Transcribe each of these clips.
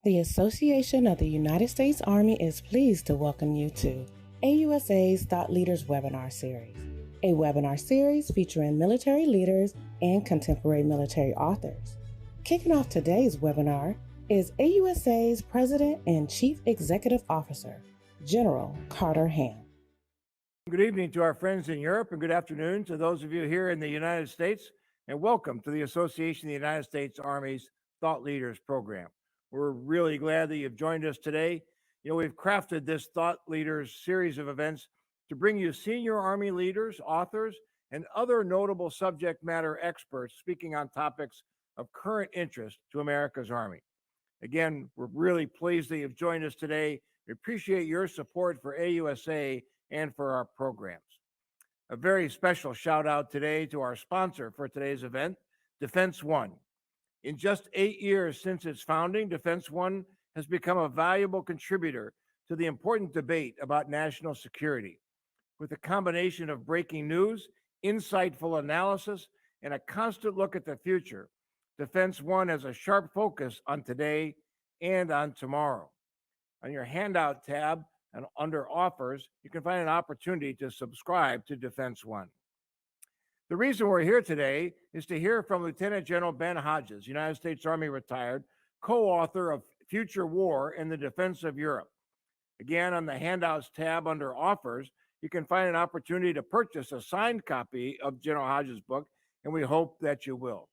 The Association of the United States Army is pleased to welcome you to AUSA's Thought Leaders webinar series, a webinar series featuring military leaders and contemporary military authors. Kicking off today's webinar is AUSA's President and Chief Executive Officer, General Carter Ham. Good evening to our friends in Europe, and good afternoon to those of you here in the United States, and welcome to the Association of the United States Army's Thought Leaders program. We're really glad that you've joined us today. You know, we've crafted this Thought Leaders series of events to bring you senior Army leaders, authors, and other notable subject matter experts speaking on topics of current interest to America's Army. Again, we're really pleased that you've joined us today. We appreciate your support for AUSA and for our programs. A very special shout out today to our sponsor for today's event, Defense One. In just 8 years since its founding, Defense One has become a valuable contributor to the important debate about national security. With a combination of breaking news, insightful analysis, and a constant look at the future, Defense One has a sharp focus on today and on tomorrow. On your handout tab and under offers, you can find an opportunity to subscribe to Defense One. The reason we're here today is to hear from Lieutenant General Ben Hodges, United States Army retired, co-author of Future War and the Defense of Europe. Again, on the handouts tab under offers, you can find an opportunity to purchase a signed copy of General Hodges' book, and we hope that you will.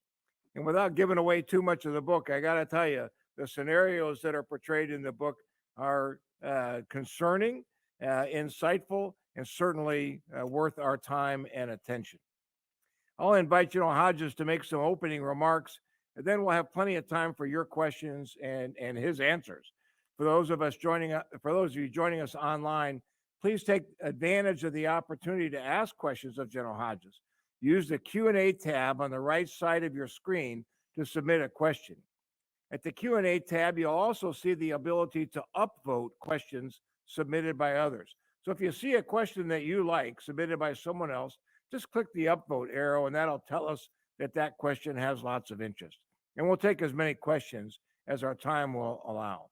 And without giving away too much of the book, I got to tell you, the scenarios that are portrayed in the book are concerning, insightful, and certainly worth our time and attention. I'll invite General Hodges to make some opening remarks, and then we'll have plenty of time for your questions and his answers. For those of you joining us online, please take advantage of the opportunity to ask questions of General Hodges. Use the Q&A tab on the right side of your screen to submit a question. At the Q&A tab, you'll also see the ability to upvote questions submitted by others. So if you see a question that you like submitted by someone else, just click the upvote arrow, and that'll tell us that that question has lots of interest. And we'll take as many questions as our time will allow.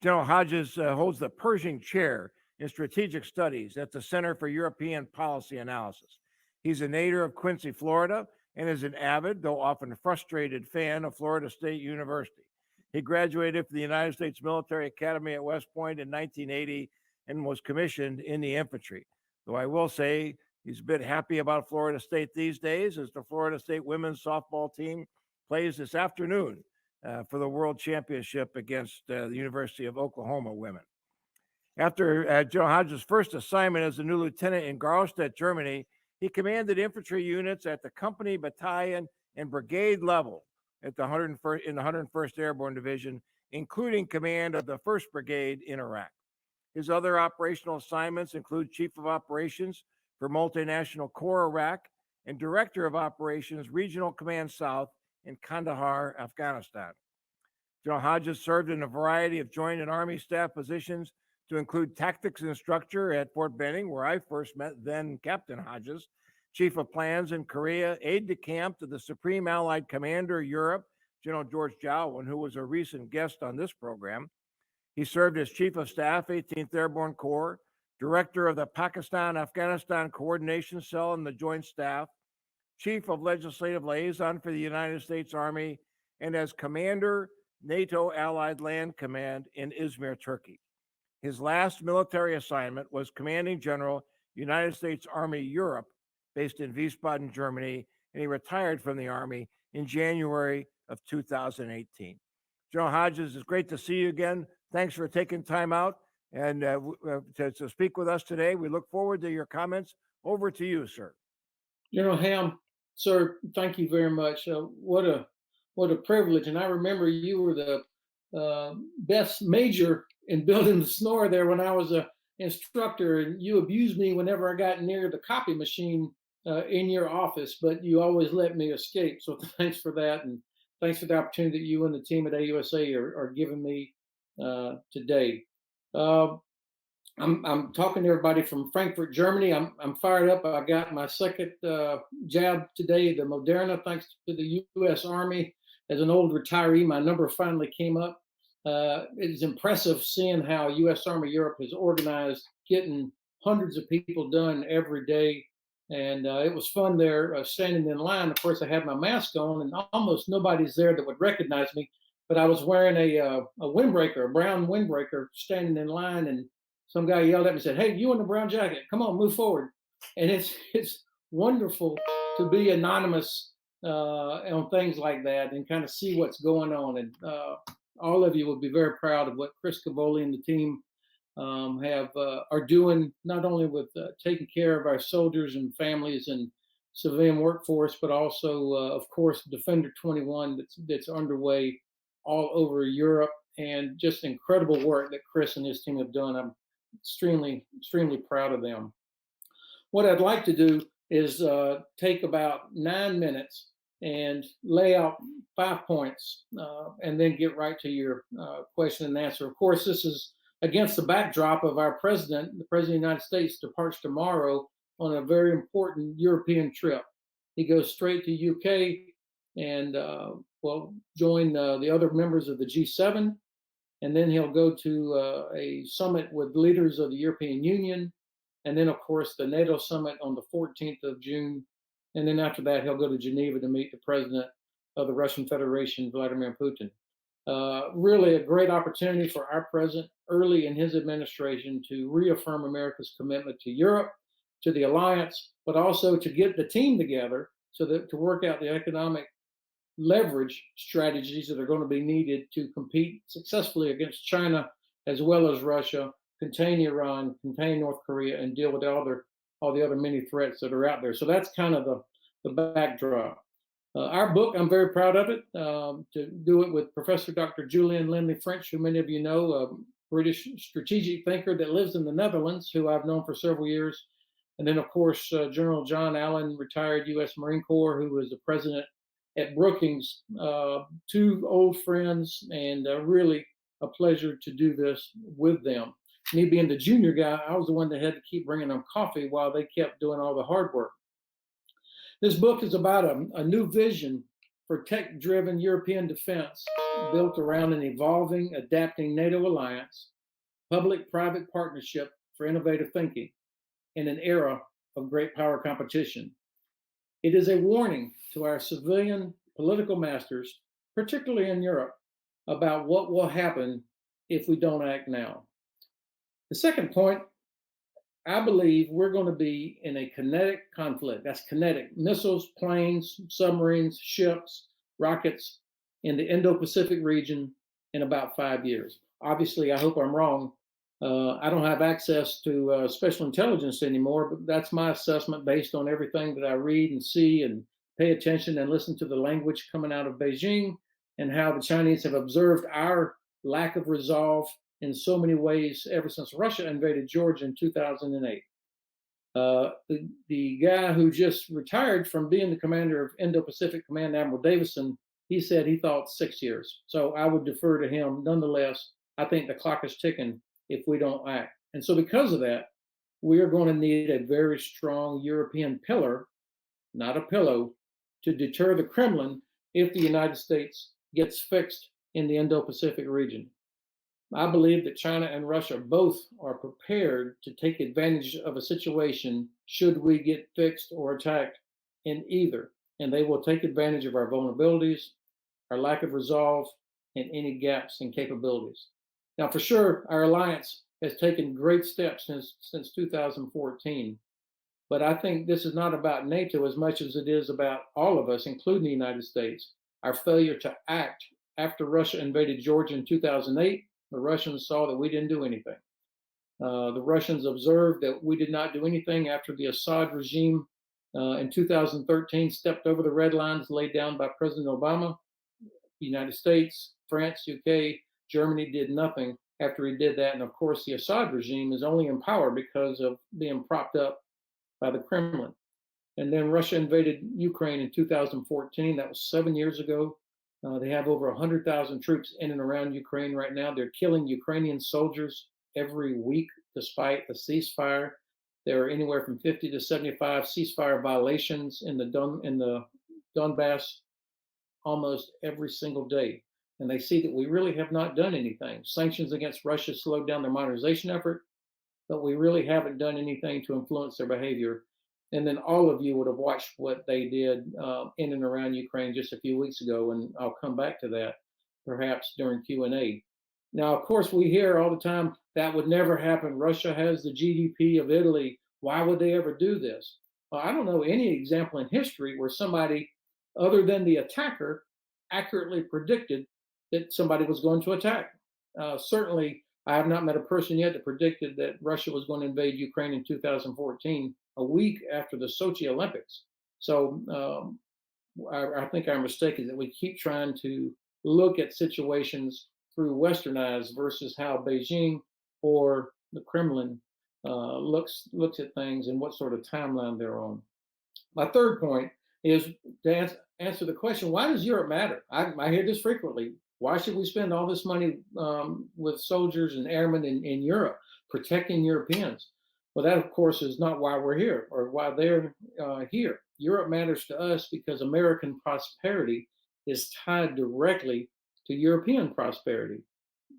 General Hodges holds the Pershing Chair in Strategic Studies at the Center for European Policy Analysis. He's a native of Quincy, Florida, and is an avid, though often frustrated, fan of Florida State University. He graduated from the United States Military Academy at West Point in 1980 and was commissioned in the infantry. Though I will say he's a bit happy about Florida State these days, as the Florida State women's softball team plays this afternoon for the World Championship against the University of Oklahoma women. After General Hodges' first assignment as a new lieutenant in Garlstadt, Germany, he commanded infantry units at the company, battalion, and brigade level at the 101st Airborne Division, including command of the 1st Brigade in Iraq. His other operational assignments include Chief of Operations for Multinational Corps Iraq and Director of Operations Regional Command South in Kandahar, Afghanistan. General Hodges served in a variety of Joint and Army staff positions to include Tactics Instructor at Fort Benning, where I first met then Captain Hodges, Chief of Plans in Korea, Aide-de-Camp to the Supreme Allied Commander Europe, General George Jowen, who was a recent guest on this program. He served as Chief of Staff, 18th Airborne Corps, Director of the Pakistan-Afghanistan Coordination Cell in the Joint Staff, Chief of Legislative Liaison for the United States Army, and as Commander, NATO Allied Land Command in Izmir, Turkey. His last military assignment was Commanding General, United States Army Europe, based in Wiesbaden, Germany, and he retired from the Army in January of 2018. General Hodges, it's great to see you again. Thanks for taking time out and to speak with us today. We look forward to your comments. Over to you, sir. General Ham, sir, thank you very much. What a privilege. And I remember you were the best major in building the snore there when I was an instructor, and you abused me whenever I got near the copy machine in your office, but you always let me escape. So thanks for that. And thanks for the opportunity that you and the team at AUSA are giving me today. I'm talking to everybody from Frankfurt, Germany. I'm fired up. I got my second jab today, the Moderna, thanks to the U.S. Army. as an old retiree, my number finally came up. It's impressive seeing how U.S. Army Europe has organized getting hundreds of people done every day. And it was fun there standing in line. Of course, I had my mask on, and almost nobody's there that would recognize me. But I was wearing a windbreaker, a brown windbreaker, standing in line, and some guy yelled at me and said, "Hey, you in the brown jacket? Come on, move forward." And it's wonderful to be anonymous on things like that and kind of see what's going on. And all of you would be very proud of what Chris Cavoli and the team are doing, not only with taking care of our soldiers and families and civilian workforce, but also, of course, Defender 21 that's underway all over Europe, and just incredible work that Chris and his team have done. I'm extremely, extremely proud of them. What I'd like to do is take about 9 minutes and lay out 5 points, and then get right to your question and answer. Of course, this is against the backdrop of our president. The president of the United States departs tomorrow on a very important European trip. He goes straight to UK and will join the other members of the G7, and then he'll go to a summit with leaders of the European Union, and then, of course, the NATO summit on the 14th of June. And then after that, he'll go to Geneva to meet the president of the Russian Federation, Vladimir Putin. Really a great opportunity for our president early in his administration to reaffirm America's commitment to Europe, to the alliance, but also to get the team together so that to work out the economic leverage strategies that are going to be needed to compete successfully against China as well as Russia, contain Iran, contain North Korea, and deal with all the other many threats that are out there. So that's kind of the backdrop. Our book, I'm very proud of it, to do it with Professor Dr. Julian Lindley French, who many of you know, a British strategic thinker that lives in the Netherlands, who I've known for several years. And then, of course, General John Allen, retired U.S. Marine Corps, who was the president at Brookings. Two old friends, and really a pleasure to do this with them. Me being the junior guy, I was the one that had to keep bringing them coffee while they kept doing all the hard work. This book is about a new vision for tech-driven European defense built around an evolving, adapting NATO alliance, public-private partnership for innovative thinking in an era of great power competition. It is a warning to our civilian political masters, particularly in Europe, about what will happen if we don't act now. The second point, I believe we're going to be in a kinetic conflict. That's kinetic. Missiles, planes, submarines, ships, rockets in the Indo-Pacific region in about 5 years. Obviously, I hope I'm wrong. I don't have access to special intelligence anymore, but that's my assessment based on everything that I read and see and pay attention and listen to the language coming out of Beijing, and how the Chinese have observed our lack of resolve in so many ways ever since Russia invaded Georgia in 2008. The guy who just retired from being the commander of Indo-Pacific Command, Admiral Davison, he said he thought 6 years. So I would defer to him. Nonetheless, I think the clock is ticking if we don't act. And so because of that, we are going to need a very strong European pillar, not a pillow, to deter the Kremlin if the United States gets fixed in the Indo-Pacific region. I believe that China and Russia both are prepared to take advantage of a situation should we get fixed or attacked in either. And they will take advantage of our vulnerabilities, our lack of resolve, and any gaps in capabilities. Now, for sure, our alliance has taken great steps since 2014. But I think this is not about NATO as much as it is about all of us, including the United States. Our failure to act after Russia invaded Georgia in 2008, the Russians saw that we didn't do anything. The Russians observed that we did not do anything after the Assad regime in 2013 stepped over the red lines laid down by President Obama. The United States, France, UK, Germany did nothing after he did that. And of course, the Assad regime is only in power because of being propped up by the Kremlin. And then Russia invaded Ukraine in 2014. That was 7 years ago. They have over 100,000 troops in and around Ukraine right now. They're killing Ukrainian soldiers every week despite a ceasefire. There are anywhere from 50 to 75 ceasefire violations in the Donbass almost every single day. And they see that we really have not done anything. Sanctions against Russia slowed down their modernization effort, but we really haven't done anything to influence their behavior. And then all of you would have watched what they did in and around Ukraine just a few weeks ago, and I'll come back to that perhaps during Q&A. Now, of course, we hear all the time that would never happen. Russia has the GDP of Italy. Why would they ever do this? Well, I don't know any example in history where somebody other than the attacker accurately predicted that somebody was going to attack. Certainly, I have not met a person yet that predicted that Russia was going to invade Ukraine in 2014, a week after the Sochi Olympics. So I think our mistake is that we keep trying to look at situations through Western eyes versus how Beijing or the Kremlin looks at things and what sort of timeline they're on. My third point is to answer the question, why does Europe matter? I hear this frequently. Why should we spend all this money with soldiers and airmen in Europe protecting Europeans? Well, that, of course, is not why we're here or why they're here. Europe matters to us because American prosperity is tied directly to European prosperity.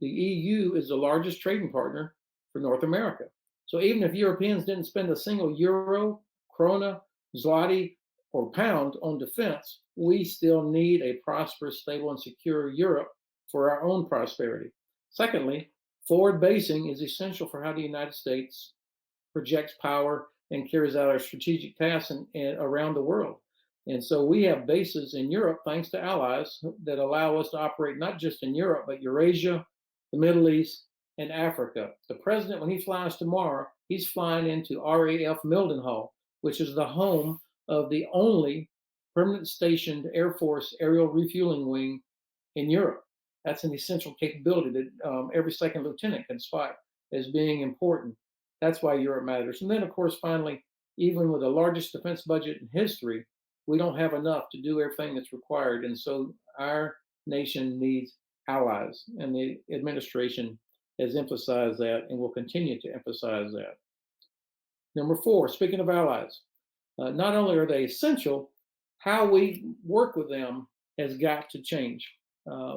The EU is the largest trading partner for North America. So even if Europeans didn't spend a single euro, krona, zloty, or pound on defense, we still need a prosperous, stable, and secure Europe for our own prosperity. Secondly, forward basing is essential for how the United States projects power and carries out our strategic tasks around the world. And so we have bases in Europe, thanks to allies that allow us to operate not just in Europe, but Eurasia, the Middle East, and Africa. The president, when he flies tomorrow, he's flying into RAF Mildenhall, which is the home of the only permanent stationed Air Force aerial refueling wing in Europe. That's an essential capability that every second lieutenant can spot as being important. That's why Europe matters. And then, of course, finally, even with the largest defense budget in history, we don't have enough to do everything that's required. And so our nation needs allies. And the administration has emphasized that and will continue to emphasize that. Number 4, speaking of allies, not only are they essential, how we work with them has got to change.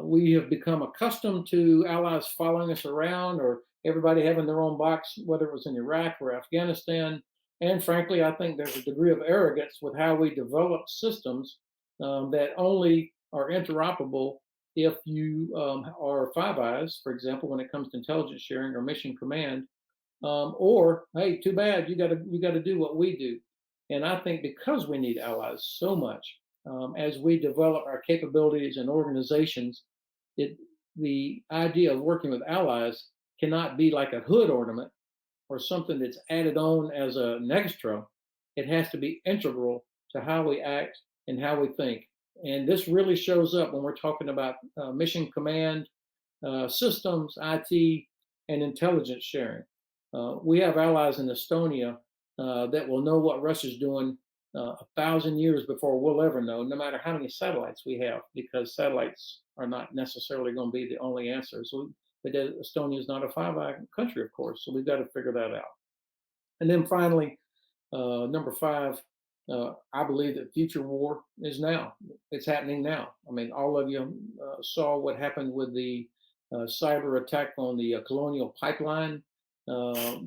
We have become accustomed to allies following us around or everybody having their own box, whether it was in Iraq or Afghanistan. And frankly, I think there's a degree of arrogance with how we develop systems that only are interoperable if you are Five Eyes, for example, when it comes to intelligence sharing or mission command, or hey, too bad, you got to do what we do. And I think because we need allies so much, as we develop our capabilities and organizations, the idea of working with allies cannot be like a hood ornament or something that's added on as an extra. It has to be integral to how we act and how we think. And this really shows up when we're talking about mission command, systems, IT, and intelligence sharing. We have allies in Estonia that will know what Russia's doing 1,000 years before we'll ever know, no matter how many satellites we have, because satellites are not necessarily going to be the only answer. So, but Estonia is not a Five Eye country, of course, so we've got to figure that out. And then finally, number 5, I believe that future war is now. It's happening now. I mean, all of you saw what happened with the cyber attack on the Colonial Pipeline.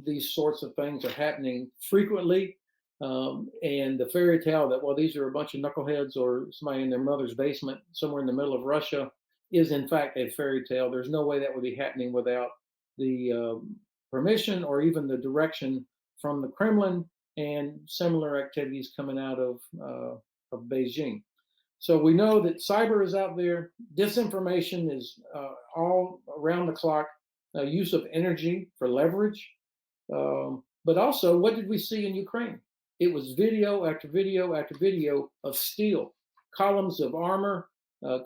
These sorts of things are happening frequently. And the fairy tale that, well, these are a bunch of knuckleheads or somebody in their mother's basement somewhere in the middle of Russia is in fact a fairy tale. There's no way that would be happening without the permission or even the direction from the Kremlin and similar activities coming out of Beijing. So we know that cyber is out there. Disinformation is all around the clock. Use of energy for leverage. But also, what did we see in Ukraine? It was video after video after video of steel, columns of armor,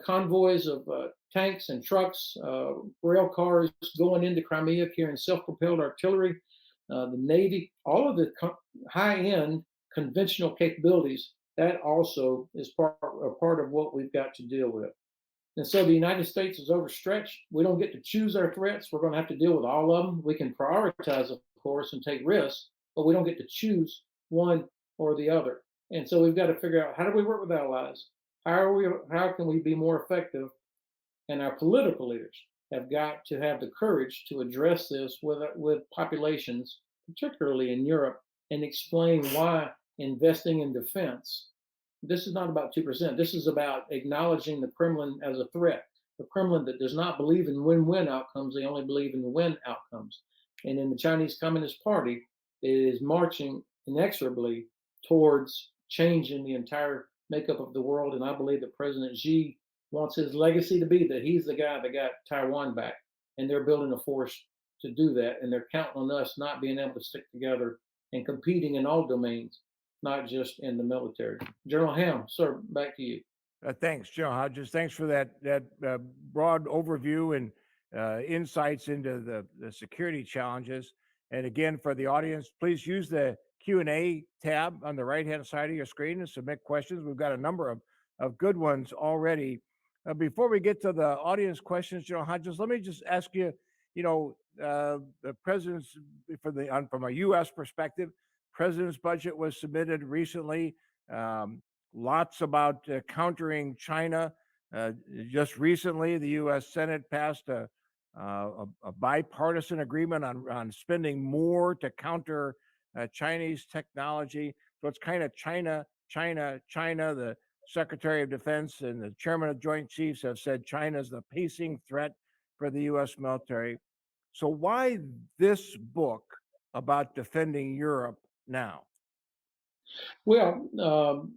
convoys of tanks and trucks, rail cars going into Crimea carrying self-propelled artillery, the Navy, all of the high-end conventional capabilities. That also is part of what we've got to deal with. And so the United States is overstretched. We don't get to choose our threats. We're going to have to deal with all of them. We can prioritize, of course, and take risks, but we don't get to choose one or the other. And so we've got to figure out, how do we work with allies? How can we be more effective? And our political leaders have got to have the courage to address this with populations, particularly in Europe, and explain why investing in defense. This is not about 2%. This is about acknowledging the Kremlin as a threat. The Kremlin that does not believe in win-win outcomes, they only believe in win outcomes. And in the Chinese Communist Party, it is marching inexorably towards changing the entire makeup of the world. And I believe that President Xi wants his legacy to be that he's the guy that got Taiwan back. And they're building a force to do that. And they're counting on us not being able to stick together and competing in all domains, not just in the military. General Ham, sir, back to you. Thanks, General Hodges. Thanks for that broad overview and insights into the security challenges. And again, for the audience, please use the Q&A tab on the right-hand side of your screen and submit questions. We've got a number of good ones already. Before we get to the audience questions, General Hodges, let me just ask you, the president's, from a U.S. perspective, president's budget was submitted recently. Lots about countering China. Just recently, the U.S. Senate passed a bipartisan agreement on spending more to counter Chinese technology. So it's kind of China, China, China. The Secretary of Defense and the Chairman of Joint Chiefs have said China is the pacing threat for the U.S. military. So why this book about defending Europe now? Well,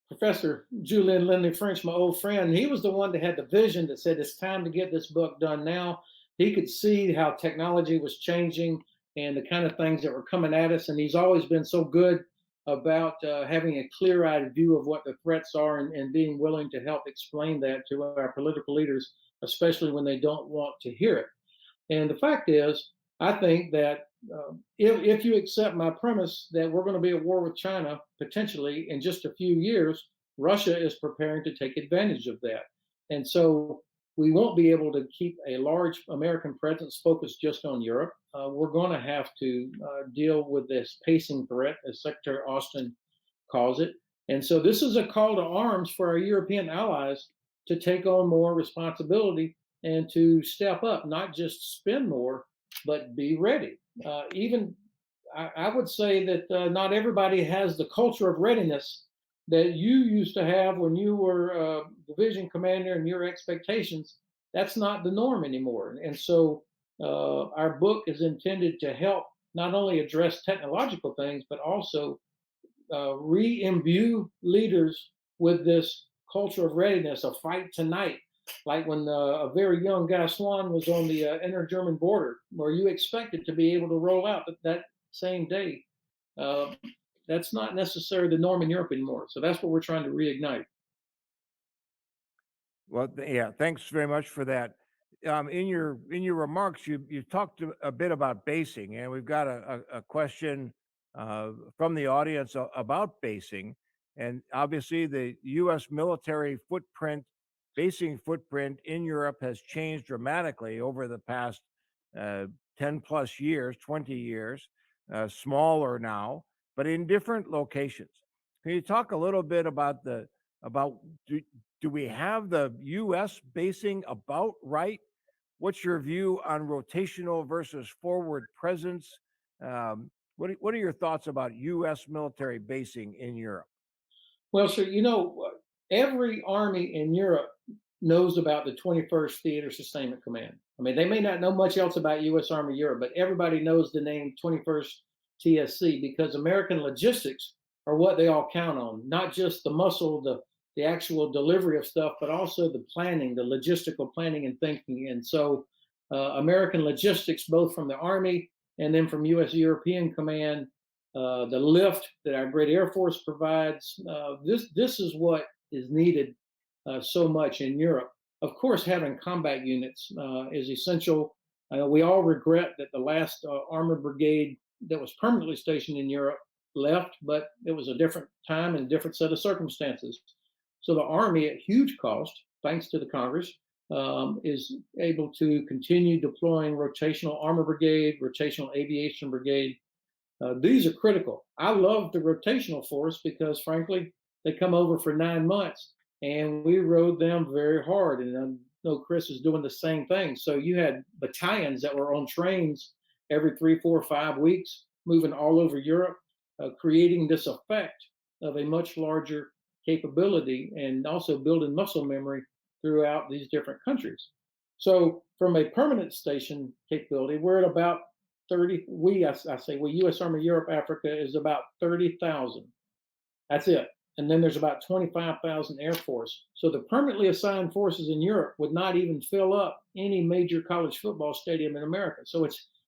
Professor Julian Lindley French, my old friend, he was the one that had the vision that said it's time to get this book done now. He could see how technology was changing and the kind of things that were coming at us. And he's always been so good about having a clear-eyed view of what the threats are and being willing to help explain that to our political leaders, especially when they don't want to hear it. And the fact is, I think that if you accept my premise that we're going to be at war with China potentially in just a few years, Russia is preparing to take advantage of that. And so we won't be able to keep a large American presence focused just on Europe. We're going to have to deal with this pacing threat, as Secretary Austin calls it. And so this is a call to arms for our European allies to take on more responsibility and to step up, not just spend more, but be ready. I would say that not everybody has the culture of readiness that you used to have when you were division commander and your expectations. That's not the norm anymore. And so our book is intended to help not only address technological things, but also re-imbue leaders with this culture of readiness, a fight tonight. Like when a very young Guy Swan was on the inter-German border, where you expected to be able to roll out that same day. That's not necessarily the norm in Europe anymore. So that's what we're trying to reignite. Well, yeah, thanks very much for that. In your remarks, you talked a bit about basing, and we've got a question from the audience about basing. And obviously, the U.S. military basing footprint in Europe has changed dramatically over the past 10 plus years, 20 years, smaller now, but in different locations. Can you talk a little bit about do we have the U.S. basing about right? What's your view on rotational versus forward presence? What are your thoughts about U.S. military basing in Europe? Well, sir, every army in Europe knows about the 21st Theater Sustainment Command. I mean, they may not know much else about U.S. Army Europe, but everybody knows the name 21st TSC because American logistics are what they all count on, not just the muscle, the actual delivery of stuff, but also the planning, the logistical planning and thinking. And so American logistics, both from the Army and then from U.S. European Command, the lift that our great Air Force provides, this is what is needed so much in Europe. Of course, having combat units is essential. We all regret that the last armored brigade that was permanently stationed in Europe left, but it was a different time and a different set of circumstances. So the Army, at huge cost, thanks to the Congress, is able to continue deploying rotational armor brigade, rotational aviation brigade. These are critical. I love the rotational force because, frankly, they come over for 9 months and we rode them very hard. And I know Chris is doing the same thing. So you had battalions that were on trains every 3, 4, 5 weeks, moving all over Europe, creating this effect of a much larger capability and also building muscle memory throughout these different countries. So from a permanent station capability, we're at about 30, I say we, U.S. Army Europe Africa is about 30,000. That's it. And then there's about 25,000 Air Force. So the permanently assigned forces in Europe would not even fill up any major college football stadium in America. So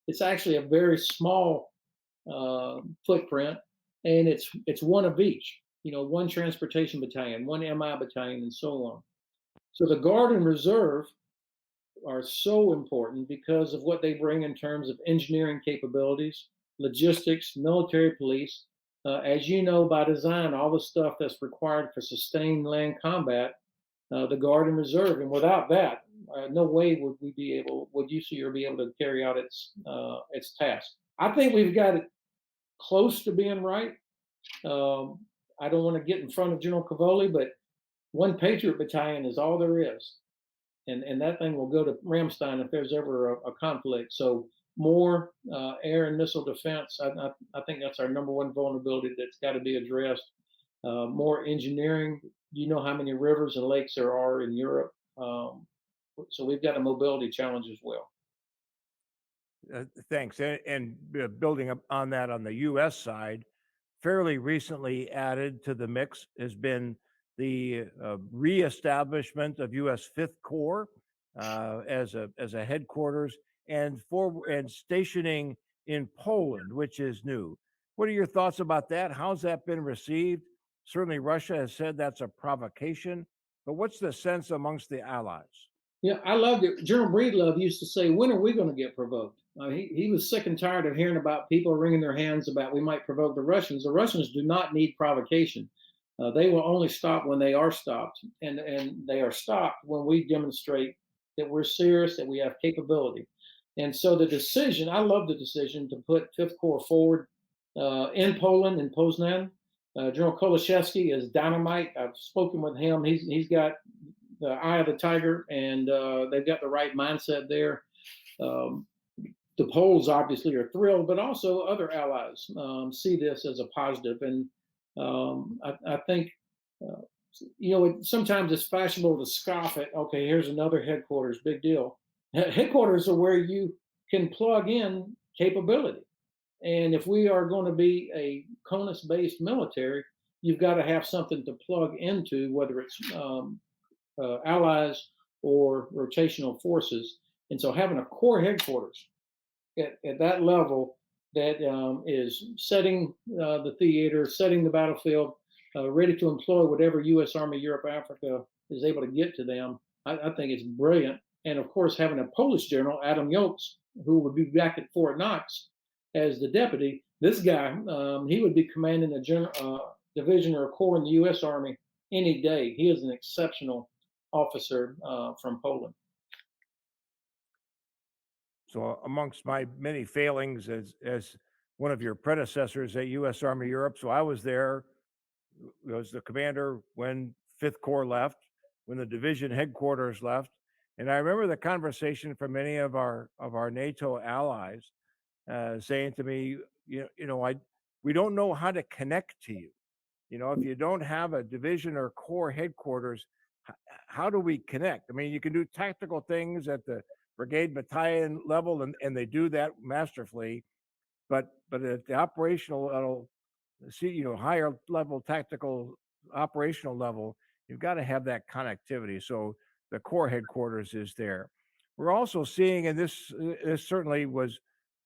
it's actually a very small footprint, and it's one of each. One transportation battalion, one MI battalion, and so on. So the Guard and Reserve are so important because of what they bring in terms of engineering capabilities, logistics, military police. As you know, by design, all the stuff that's required for sustained land combat, the Guard and Reserve, and without that, no way would USAR be able to carry out its task. I think we've got it close to being right. I don't want to get in front of General Cavoli, but one Patriot battalion is all there is. And that thing will go to Ramstein if there's ever a conflict. So more air and missile defense. I think that's our number one vulnerability that's got to be addressed. More engineering. You know how many rivers and lakes there are in Europe. So we've got a mobility challenge as well. Thanks. And building up on that on the U.S. side, fairly recently added to the mix has been the reestablishment of U.S. Fifth Corps as a headquarters and stationing in Poland, which is new. What are your thoughts about that? How's that been received? Certainly, Russia has said that's a provocation, but what's the sense amongst the allies? Yeah, I loved it. General Breedlove used to say, "When are we going to get provoked?" He was sick and tired of hearing about people wringing their hands about we might provoke the Russians. The Russians do not need provocation. They will only stop when they are stopped, and they are stopped when we demonstrate that we're serious, that we have capability. And so the decision, I love the decision to put Fifth Corps forward in Poland, in Poznan. General Kolashevsky is dynamite. I've spoken with him. He's got the eye of the tiger, and they've got the right mindset there. The Poles obviously are thrilled, but also other allies see this as a positive. And I think, sometimes it's fashionable to scoff at, okay, here's another headquarters, big deal. Headquarters are where you can plug in capability. And if we are going to be a CONUS-based military, you've got to have something to plug into, whether it's allies or rotational forces. And so having a core headquarters at that level that is setting the theater, setting the battlefield, ready to employ whatever U.S. Army Europe Africa is able to get to them, I think it's brilliant. And of course, having a Polish general, Adam Jolks, who would be back at Fort Knox as the deputy, this guy, he would be commanding a division or a corps in the U.S. Army any day. He is an exceptional officer from Poland. So amongst my many failings as one of your predecessors at U.S. Army Europe, so I was there, was the commander when Fifth Corps left, when the division headquarters left, and I remember the conversation from many of our NATO allies saying to me, we don't know how to connect to you. If you don't have a division or corps headquarters, how do we connect? I mean, you can do tactical things at the brigade battalion level, and they do that masterfully, but at the operational level, higher level tactical operational level, you've got to have that connectivity. So the core headquarters is there. We're also seeing, and this certainly was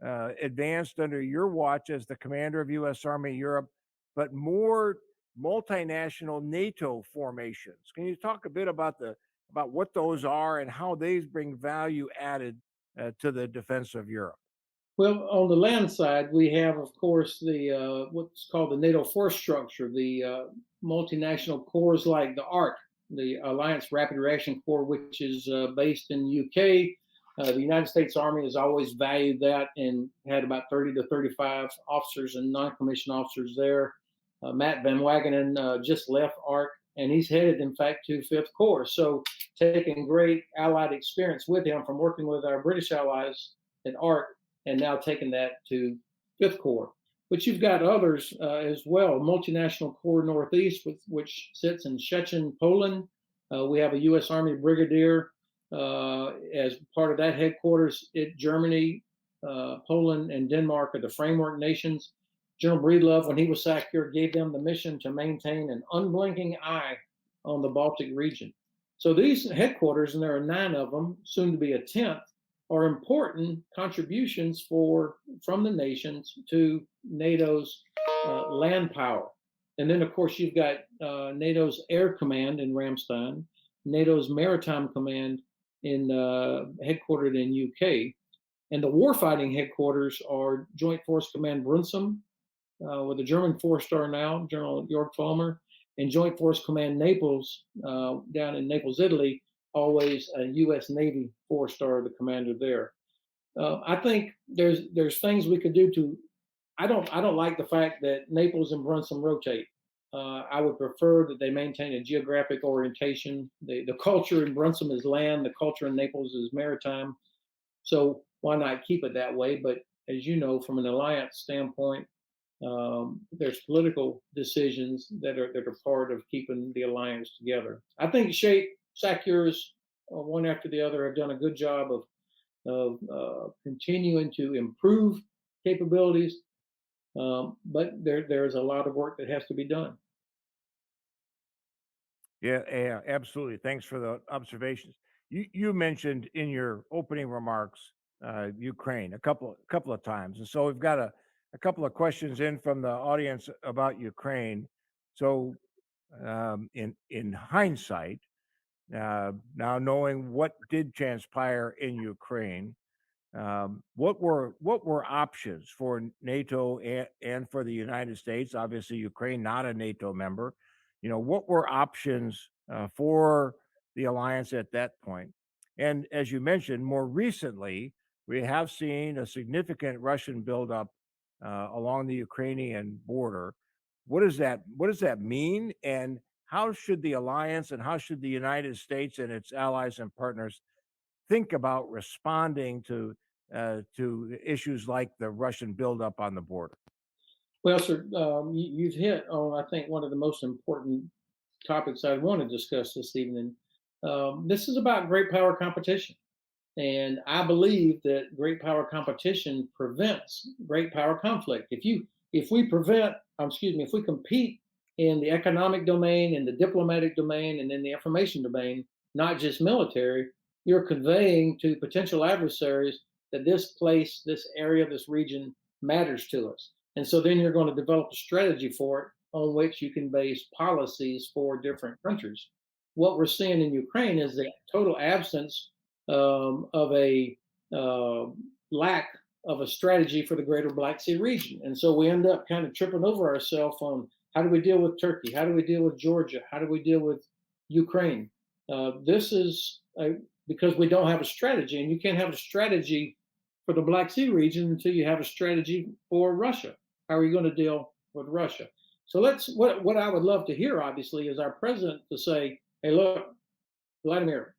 advanced under your watch as the commander of U.S. Army Europe, but more multinational NATO formations. Can you talk a bit about what those are and how they bring value added to the defense of Europe? Well, on the land side, we have, of course, the what's called the NATO force structure, the multinational corps like the ARC, the Alliance Rapid Reaction Corps, which is based in the UK. The United States Army has always valued that and had about 30 to 35 officers and non-commissioned officers there. Matt Van Wagenen just left ARC and he's headed, in fact, to Fifth Corps. So taking great Allied experience with him from working with our British allies at ARC, and now taking that to Fifth Corps. But you've got others as well. Multinational Corps Northeast, which sits in Szczecin, Poland. We have a U.S. Army Brigadier as part of that headquarters. Germany, Poland, and Denmark are the framework nations. General Breedlove, when he was sacked here, gave them the mission to maintain an unblinking eye on the Baltic region. So these headquarters, and there are 9 of them, soon to be a 10th, are important contributions from the nations to NATO's land power. And then, of course, you've got NATO's Air Command in Ramstein, NATO's Maritime Command headquartered in UK, and the warfighting headquarters are Joint Force Command Brunsum, with a German 4-star now, General Jörg Vollmer, and Joint Force Command Naples, down in Naples, Italy, always a U.S. Navy 4-star, the commander there. I think there's things we could do to. I don't like the fact that Naples and Brunsum rotate. I would prefer that they maintain a geographic orientation. The culture in Brunsum is land. The culture in Naples is maritime. So why not keep it that way? But as you know, from an alliance standpoint, there's political decisions that are part of keeping the alliance together. I think SACEURs, one after the other, have done a good job of continuing to improve capabilities, but there's a lot of work that has to be done. Yeah, absolutely. Thanks for the observations. You mentioned in your opening remarks Ukraine a couple of times, and so we've got a couple of questions in from the audience about Ukraine. So, in hindsight, now knowing what did transpire in Ukraine, what were options for NATO and for the United States? Obviously, Ukraine not a NATO member. What were options for the alliance at that point? And as you mentioned, more recently, we have seen a significant Russian buildup along the Ukrainian border. What does that mean? And how should the alliance and how should the United States and its allies and partners think about responding to issues like the Russian buildup on the border? Well, sir, you've hit on, I think, one of the most important topics I want to discuss this evening. This is about great power competition. And I believe that great power competition prevents great power conflict. If we compete in the economic domain, in the diplomatic domain, and in the information domain, not just military, you're conveying to potential adversaries that this place, this area, this region matters to us. And so then you're going to develop a strategy for it on which you can base policies for different countries. What we're seeing in Ukraine is the total absence of a lack of a strategy for the greater Black Sea region. And so we end up kind of tripping over ourselves on how do we deal with Turkey? How do we deal with Georgia? How do we deal with Ukraine? This is because we don't have a strategy, and you can't have a strategy for the Black Sea region until you have a strategy for Russia. How are you going to deal with Russia? So what I would love to hear, obviously, is our president to say, hey, look, Vladimir,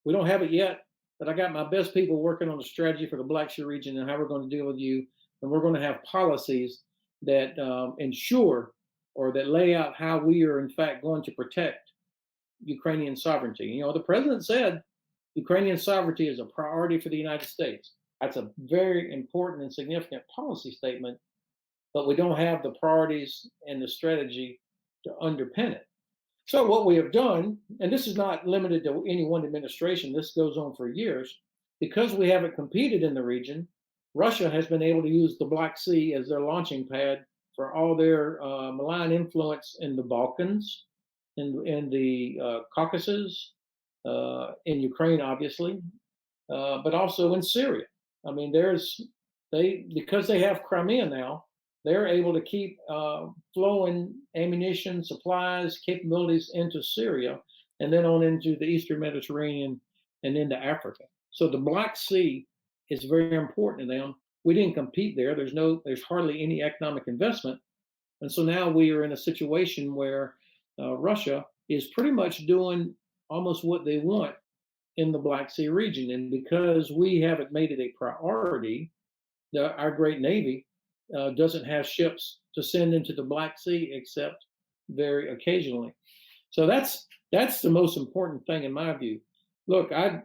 we don't have it yet, but I got my best people working on a strategy for the Black Sea region and how we're going to deal with you. And we're going to have policies that ensure or that lay out how we are, in fact, going to protect Ukrainian sovereignty. The president said Ukrainian sovereignty is a priority for the United States. That's a very important and significant policy statement, but we don't have the priorities and the strategy to underpin it. So what we have done, and this is not limited to any one administration, this goes on for years, because we haven't competed in the region, Russia has been able to use the Black Sea as their launching pad for all their malign influence in the Balkans, in the Caucasus, in Ukraine, obviously, but also in Syria. I mean, because they have Crimea now, they're able to keep flowing ammunition, supplies, capabilities into Syria, and then on into the Eastern Mediterranean and into Africa. So the Black Sea is very important to them. We didn't compete there. There's hardly any economic investment. And so now we are in a situation where Russia is pretty much doing almost what they want in the Black Sea region. And because we haven't made it a priority, our great Navy doesn't have ships to send into the Black Sea except very occasionally. So that's the most important thing in my view. Look, I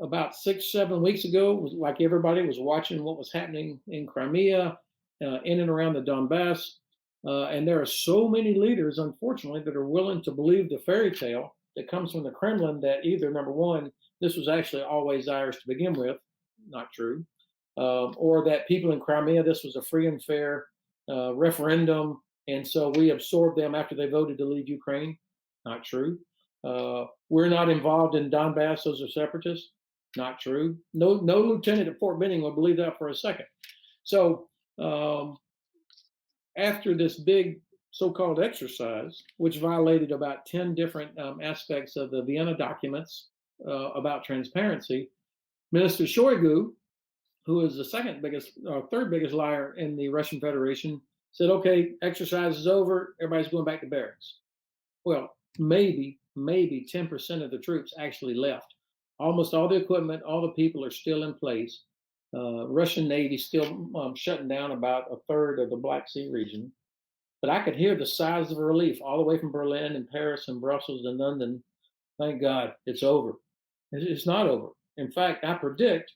about 6-7 weeks ago, was like everybody was watching what was happening in Crimea, in and around the Donbass, and there are so many leaders, unfortunately, that are willing to believe the fairy tale that comes from the Kremlin that either number one, this was actually always ours to begin with, not true, or that people in Crimea, this was a free and fair referendum, and so we absorbed them after they voted to leave Ukraine. Not true. We're not involved in Donbass; those are separatists. Not true. No lieutenant at Fort Benning would believe that for a second. So after this big so-called exercise, which violated about 10 different aspects of the Vienna documents about transparency, Minister Shoigu, who is the third biggest liar in the Russian Federation, said, okay, exercise is over, everybody's going back to barracks. Well, maybe 10% of the troops actually left. Almost all the equipment, all the people are still in place. Russian Navy still shutting down about a third of the Black Sea region. But I could hear the sighs of relief all the way from Berlin and Paris and Brussels and London. Thank God it's over. It's not over. In fact, I predict,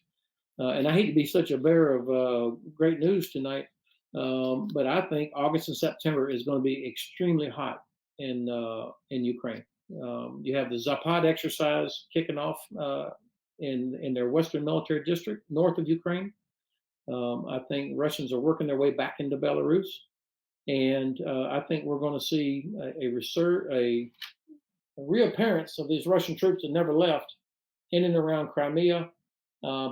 and I hate to be such a bearer of great news tonight, but I think August and September is going to be extremely hot in Ukraine. You have the Zapad exercise kicking off in their Western Military District, north of Ukraine. I think Russians are working their way back into Belarus. And I think we're going to see a reappearance of these Russian troops that never left in and around Crimea,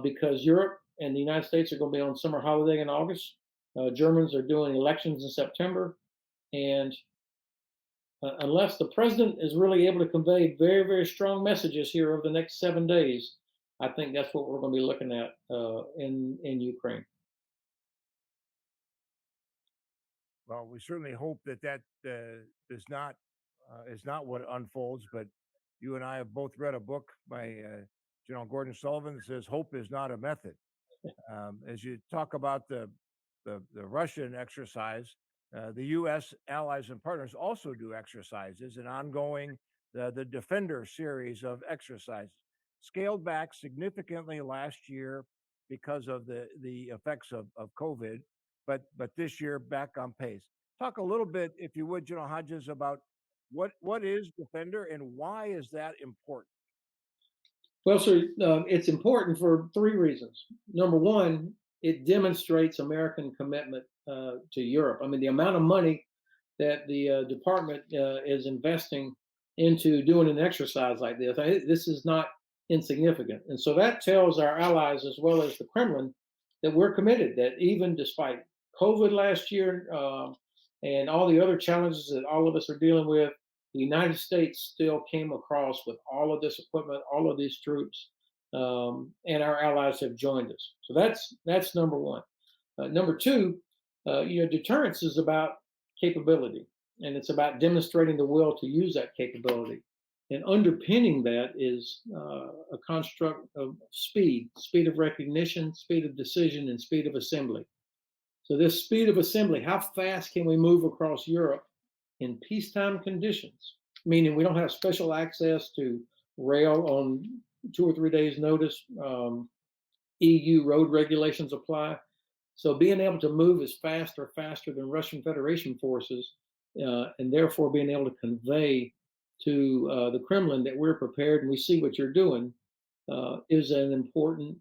because Europe and the United States are going to be on summer holiday in August. Germans are doing elections in September. And unless the president is really able to convey very, very strong messages here over the next 7 days, I think that's what we're going to be looking at in Ukraine. Well, we certainly hope that is not what unfolds. But you and I have both read a book by General Gordon Sullivan that says hope is not a method. As you talk about the Russian exercise, the U.S. allies and partners also do exercises, and ongoing the Defender series of exercises, scaled back significantly last year because of the effects of COVID. But this year back on pace. Talk a little bit, if you would, General Hodges, about what is Defender and why is that important? Well, sir, it's important for three reasons. Number one, it demonstrates American commitment to Europe. I mean, the amount of money that the department is investing into doing an exercise like this is not insignificant. And so that tells our allies as well as the Kremlin that we're committed, that even despite COVID last year and all the other challenges that all of us are dealing with, the United States still came across with all of this equipment, all of these troops, and our allies have joined us. So that's number one. Number two, deterrence is about capability, and it's about demonstrating the will to use that capability. And underpinning that is a construct of speed of recognition, speed of decision, and speed of assembly. So this speed of assembly, how fast can we move across Europe in peacetime conditions? Meaning we don't have special access to rail on 2 or 3 days notice. EU road regulations apply. So being able to move is faster than Russian Federation forces, and therefore being able to convey to the Kremlin that we're prepared and we see what you're doing is an important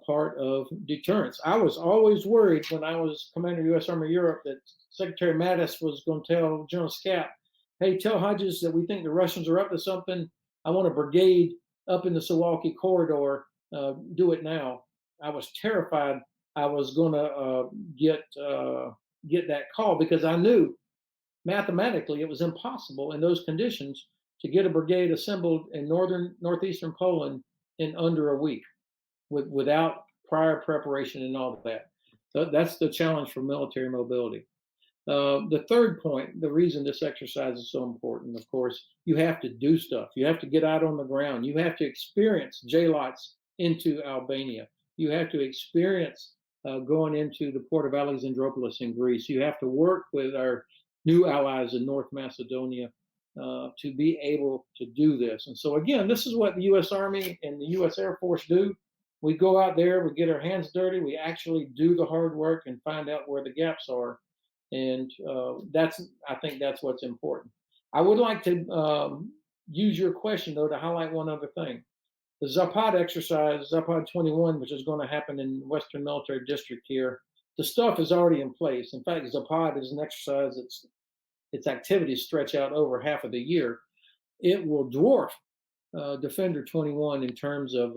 part of deterrence. I was always worried when I was Commander of U.S. Army Europe that Secretary Mattis was going to tell General Scap, hey, tell Hodges that we think the Russians are up to something. I want a brigade up in the Suwalki corridor. Do it now. I was terrified I was going to get that call because I knew mathematically it was impossible in those conditions to get a brigade assembled in northeastern Poland in under a week without prior preparation and all of that. So that's the challenge for military mobility. The third point, the reason this exercise is so important, of course, you have to do stuff. You have to get out on the ground. You have to experience JLOTs into Albania. You have to experience going into the port of Alexandroupolis in Greece. You have to work with our new allies in North Macedonia to be able to do this. And so, again, this is what the U.S. Army and the U.S. Air Force do. We go out there, we get our hands dirty, we actually do the hard work and find out where the gaps are. And I think that's what's important. I would like to use your question, though, to highlight one other thing. The Zapad exercise, Zapad 21, which is going to happen in Western Military District here, the stuff is already in place. In fact, Zapad is an exercise that's its activities stretch out over half of the year. It will dwarf Defender 21 in terms of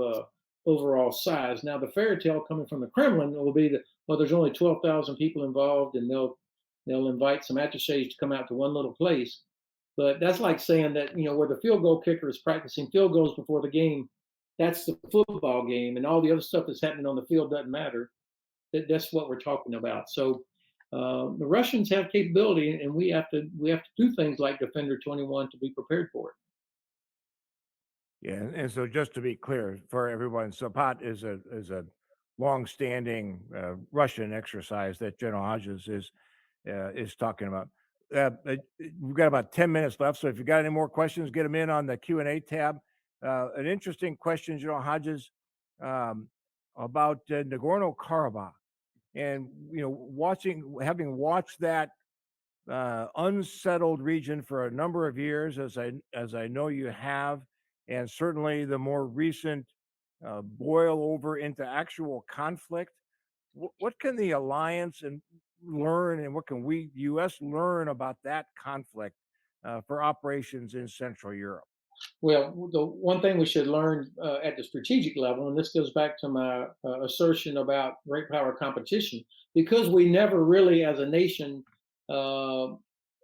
overall size. Now, the fairy tale coming from the Kremlin will be that, well, there's only 12,000 people involved, and they'll invite some attaches to come out to one little place. But that's like saying that, where the field goal kicker is practicing field goals before the game, that's the football game, and all the other stuff that's happening on the field doesn't matter. That's what we're talking about. So the Russians have capability, and we have to do things like Defender 21 to be prepared for it. Yeah, and so just to be clear for everyone, Zapad is a long-standing Russian exercise that General Hodges is talking about. We've got about 10 minutes left, so if you've got any more questions, get them in on the Q&A tab. An interesting question, General Hodges, about Nagorno-Karabakh, and having watched that unsettled region for a number of years, as I know you have, and certainly the more recent boil over into actual conflict. What can the alliance learn, and what can we, U.S., learn about that conflict for operations in Central Europe? Well, the one thing we should learn at the strategic level, and this goes back to my assertion about great power competition, because we never really, as a nation, in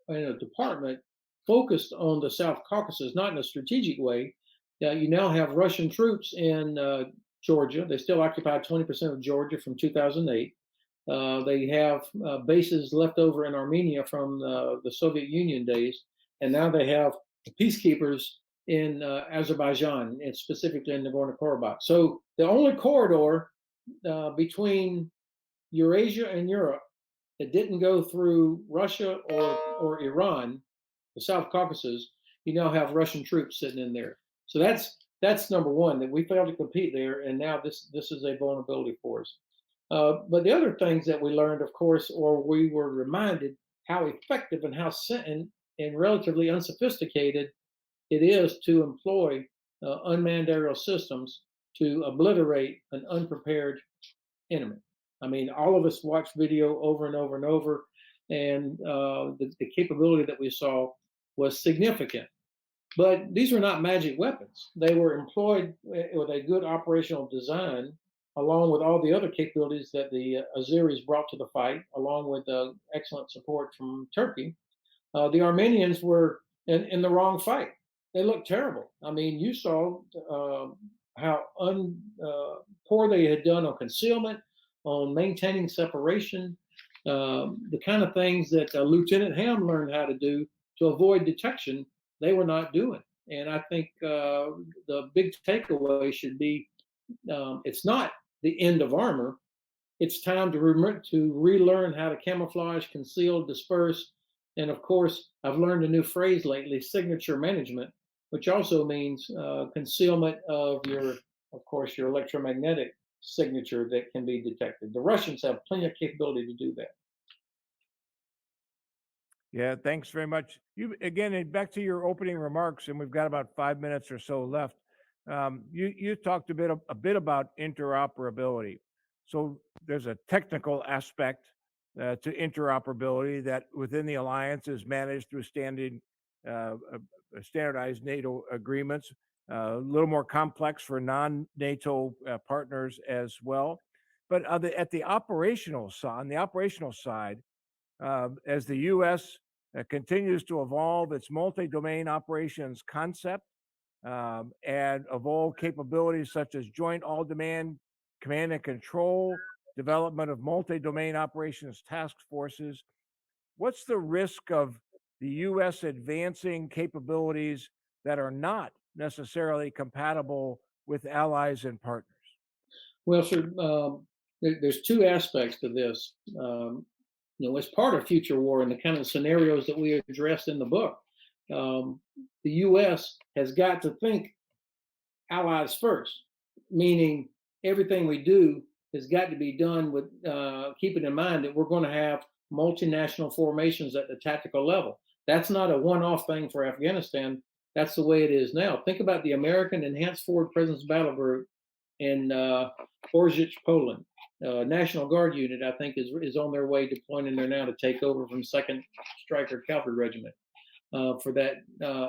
a department, focused on the South Caucasus, not in a strategic way. You now have Russian troops in Georgia. They still occupy 20% of Georgia from 2008. They have bases left over in Armenia from the Soviet Union days, and now they have peacekeepers in Azerbaijan, and specifically in Nagorno-Karabakh. So the only corridor between Eurasia and Europe that didn't go through Russia or Iran, the South Caucasus, you now have Russian troops sitting in there. So that's number one, that we failed to compete there, and now this is a vulnerability for us. But the other things that we learned, of course, or we were reminded how effective and how and relatively unsophisticated it is to employ unmanned aerial systems to obliterate an unprepared enemy. I mean, all of us watched video over and over and over, and the capability that we saw was significant. But these were not magic weapons. They were employed with a good operational design, along with all the other capabilities that the Azeris brought to the fight, along with excellent support from Turkey. The Armenians were in the wrong fight. They looked terrible. I mean, you saw how poor they had done on concealment, on maintaining separation, the kind of things that Lieutenant Ham learned how to do to avoid detection, they were not doing. And I think the big takeaway should be it's not the end of armor. It's time to relearn how to camouflage, conceal, disperse. And of course, I've learned a new phrase lately, signature management, which also means concealment of your electromagnetic signature that can be detected. The Russians have plenty of capability to do that. Yeah, thanks very much. You again, back to your opening remarks, and we've got about 5 minutes or so left. You talked a bit about interoperability. So there's a technical aspect to interoperability that within the alliance is managed through standardized NATO agreements. A little more complex for non-NATO partners as well. But on the operational side, as the U.S. Continues to evolve its multi-domain operations concept and evolve capabilities such as joint all-domain command and control, development of multi-domain operations task forces, what's the risk of the U.S. advancing capabilities that are not necessarily compatible with allies and partners? Well, sir, there's two aspects to this. As part of future war and the kind of scenarios that we addressed in the book, the U.S. has got to think allies first, meaning everything we do has got to be done with keeping in mind that we're going to have multinational formations at the tactical level. That's not a one-off thing for Afghanistan. That's the way it is now. Think about the American Enhanced Forward Presence Battle Group in Hodges, Poland. National Guard unit, I think, is on their way deploying in there now to take over from 2nd Stryker Cavalry Regiment for that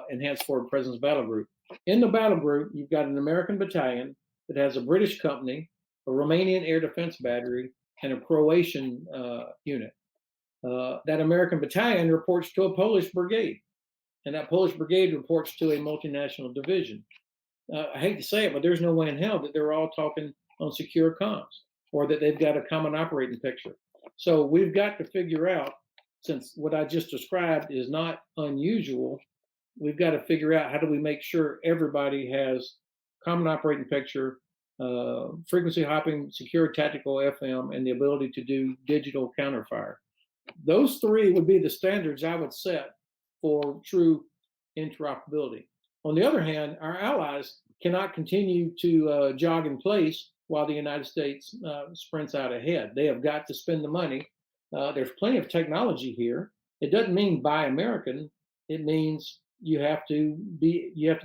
Enhanced Forward Presence Battle Group. In the battle group, you've got an American battalion that has a British company, a Romanian air defense battery, and a Croatian unit. That American battalion reports to a Polish brigade, and that Polish brigade reports to a multinational division. I hate to say it, but there's no way in hell that they're all talking on secure comms or that they've got a common operating picture. So we've got to figure out, since what I just described is not unusual, we've got to figure out how do we make sure everybody has common operating picture, frequency hopping, secure tactical FM, and the ability to do digital counterfire. Those three would be the standards I would set for true interoperability. On the other hand, our allies cannot continue to jog in place while the United States sprints out ahead. They have got to spend the money. There's plenty of technology here. It doesn't mean buy American. It means you have to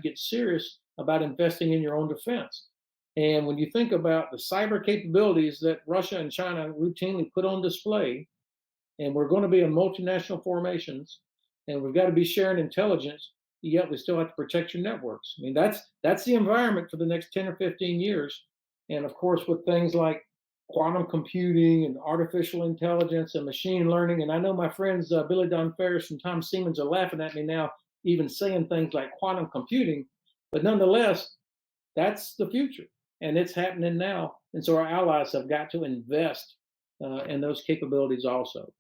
get serious about investing in your own defense. And when you think about the cyber capabilities that Russia and China routinely put on display, and we're going to be in multinational formations, and we've got to be sharing intelligence, yet we still have to protect your networks. I mean, that's the environment for the next 10 or 15 years. And of course, with things like quantum computing and artificial intelligence and machine learning, and I know my friends Billy Don Ferris and Tom Siemens are laughing at me now, even saying things like quantum computing, but nonetheless, that's the future, and it's happening now. And so our allies have got to invest in those capabilities also.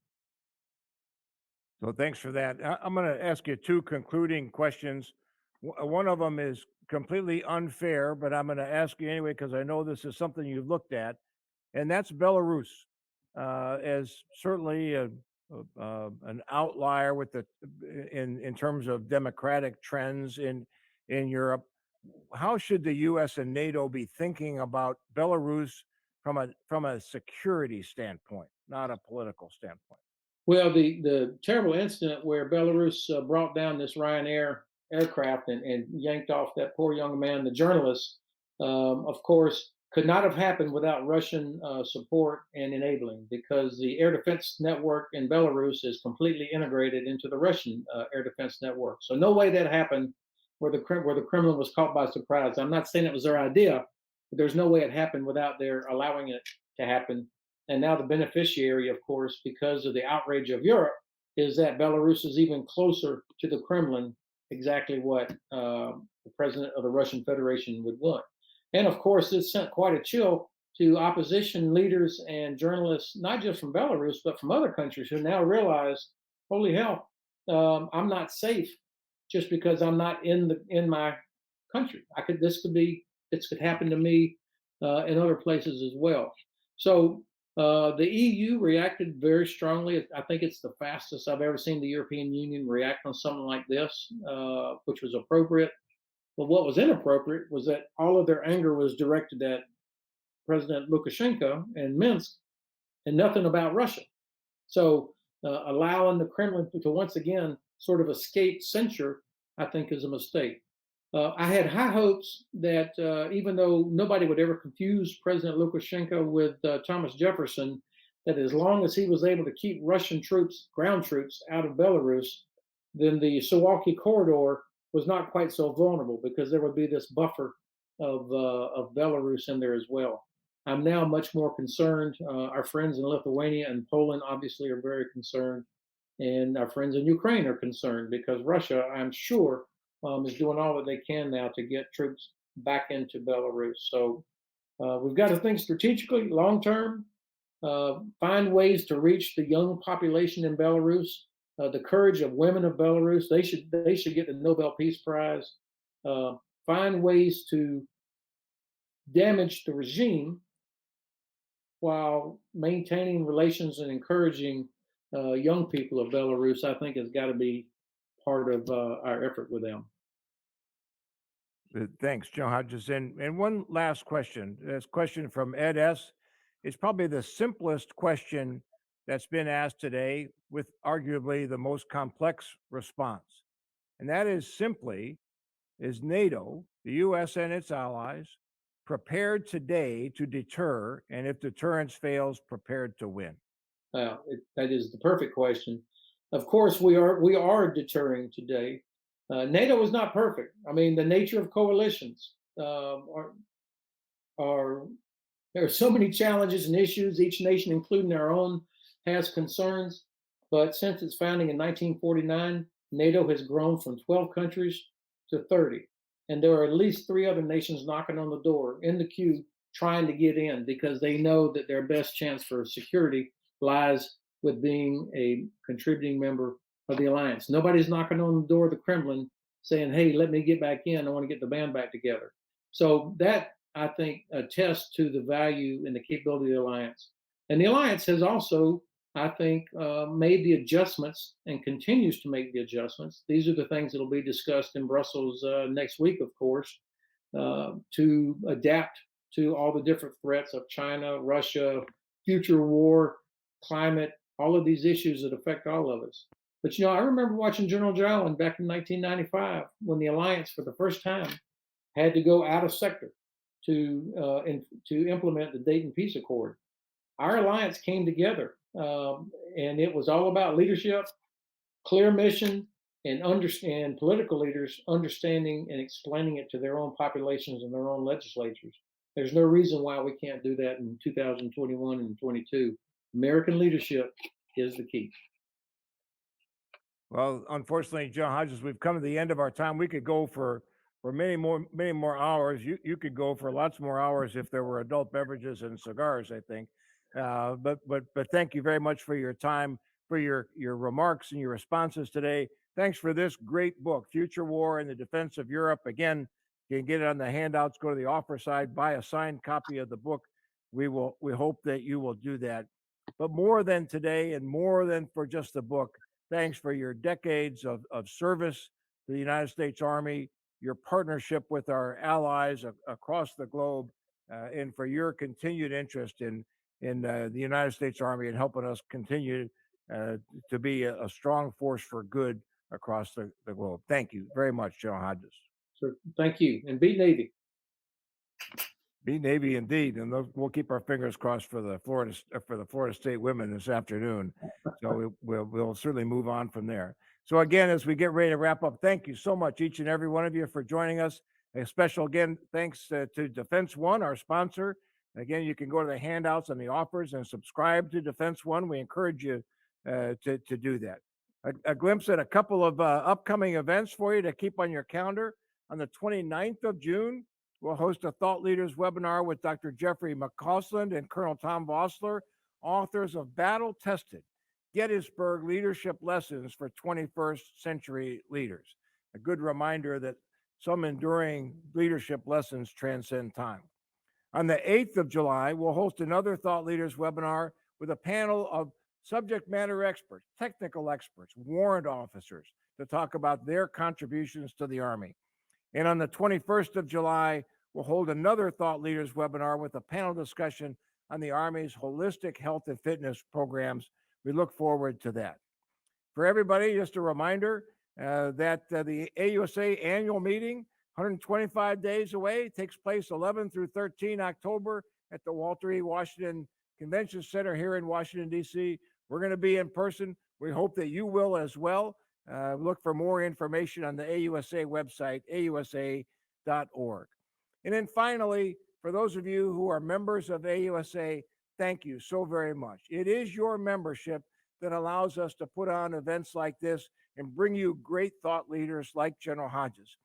So thanks for that. I'm going to ask you two concluding questions. One of them is completely unfair, but I'm going to ask you anyway because I know this is something you've looked at, and that's Belarus as certainly an outlier with in terms of democratic trends in Europe. How should the U.S. and NATO be thinking about Belarus from a security standpoint, not a political standpoint? Well, the terrible incident where Belarus brought down this Ryanair aircraft and yanked off that poor young man, the journalist, of course, could not have happened without Russian support and enabling, because the air defense network in Belarus is completely integrated into the Russian air defense network. So no way that happened where the Kremlin was caught by surprise. I'm not saying it was their idea, but there's no way it happened without their allowing it to happen. And now the beneficiary, of course, because of the outrage of Europe, is that Belarus is even closer to the Kremlin, exactly what the president of the Russian Federation would want. And of course, it sent quite a chill to opposition leaders and journalists, not just from Belarus, but from other countries who now realize, holy hell, I'm not safe just because I'm not in my country. This could happen to me in other places as well. So the EU reacted very strongly. I think it's the fastest I've ever seen the European Union react on something like this, which was appropriate. But what was inappropriate was that all of their anger was directed at President Lukashenko and Minsk and nothing about Russia. So allowing the Kremlin to once again sort of escape censure, I think, is a mistake. I had high hopes that even though nobody would ever confuse President Lukashenko with Thomas Jefferson, that as long as he was able to keep Russian troops, ground troops, out of Belarus, then the Suwalki corridor was not quite so vulnerable, because there would be this buffer of Belarus in there as well. I'm now much more concerned. Our friends in Lithuania and Poland obviously are very concerned, and our friends in Ukraine are concerned because Russia, I'm sure, is doing all that they can now to get troops back into Belarus. So we've got to think strategically, long term, find ways to reach the young population in Belarus the courage of women of Belarus. They should get the Nobel Peace Prize. Find ways to damage the regime while maintaining relations and encouraging young people of Belarus, I think has got to be part of our effort with them. Thanks, Joe Hodges. And one last question. This question from Ed S. is probably the simplest question that's been asked today, with arguably the most complex response. And that is simply, is NATO, the U.S. and its allies, prepared today to deter, and if deterrence fails, prepared to win? That is the perfect question. Of course, we are deterring today. NATO is not perfect. I mean, the nature of coalitions are there are so many challenges and issues. Each nation, including our own, has concerns. But since its founding in 1949, NATO has grown from 12 countries to 30. And there are at least 3 other nations knocking on the door in the queue trying to get in because they know that their best chance for security lies with being a contributing member of the alliance. Nobody's knocking on the door of the Kremlin saying, hey, let me get back in. I want to get the band back together. So that, I think, attests to the value and the capability of the alliance. And the alliance has also, I think, made the adjustments and continues to make the adjustments. These are the things that will be discussed in Brussels next week, of course, to adapt to all the different threats of China, Russia, future war, climate, all of these issues that affect all of us. But, I remember watching General Jolin back in 1995 when the alliance, for the first time, had to go out of sector to implement the Dayton Peace Accord. Our alliance came together, and it was all about leadership, clear mission, and political leaders understanding and explaining it to their own populations and their own legislatures. There's no reason why we can't do that in 2021 and 22. American leadership is the key. Well, unfortunately, John Hodges, we've come to the end of our time. We could go for many more hours. You could go for lots more hours if there were adult beverages and cigars, I think. But thank you very much for your time, for your remarks and your responses today. Thanks for this great book, Future War and the Defense of Europe. Again, you can get it on the handouts. Go to the offer side, buy a signed copy of the book. We hope that you will do that. But more than today, and more than for just the book, thanks for your decades of service to the United States Army, your partnership with our allies across the globe, and for your continued interest in the United States Army and helping us continue to be a strong force for good across the globe. Thank you very much, General Hodges. So thank you, and be Navy. Be Navy indeed, and we'll keep our fingers crossed for the Florida State women this afternoon. So we'll certainly move on from there. So again, as we get ready to wrap up, thank you so much, each and every one of you, for joining us. A special thanks to Defense One, our sponsor. Again, you can go to the handouts and the offers and subscribe to Defense One. We encourage you to do that. A glimpse at a couple of upcoming events for you to keep on your calendar. On the 29th of June, we'll host a Thought Leaders webinar with Dr. Jeffrey McCausland and Colonel Tom Vossler, authors of Battle Tested: Gettysburg Leadership Lessons for 21st Century Leaders. A good reminder that some enduring leadership lessons transcend time. On the 8th of July, we'll host another Thought Leaders webinar with a panel of subject matter experts, technical experts, warrant officers to talk about their contributions to the Army. And on the 21st of July, we'll hold another Thought Leaders webinar with a panel discussion on the Army's holistic health and fitness programs. We look forward to that. For everybody, just a reminder that the AUSA annual meeting, 125 days away, takes place 11 through 13 October at the Walter E. Washington Convention Center here in Washington, D.C. We're going to be in person. We hope that you will as well. Look for more information on the AUSA website, ausa.org. And then finally, for those of you who are members of AUSA, thank you so very much. It is your membership that allows us to put on events like this and bring you great thought leaders like General Hodges.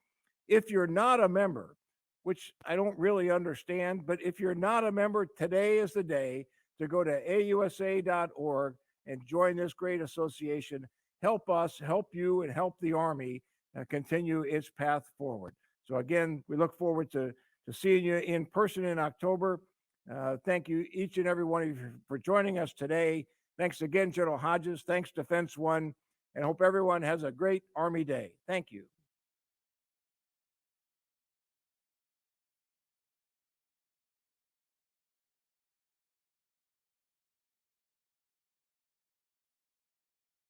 If you're not a member, which I don't really understand, but if you're not a member, today is the day to go to ausa.org and join this great association. help us, help you, and help the Army continue its path forward. So again, we look forward to seeing you in person in October. Thank you, each and every one of you, for joining us today. Thanks again, General Hodges. Thanks, Defense One, and hope everyone has a great Army Day. Thank you.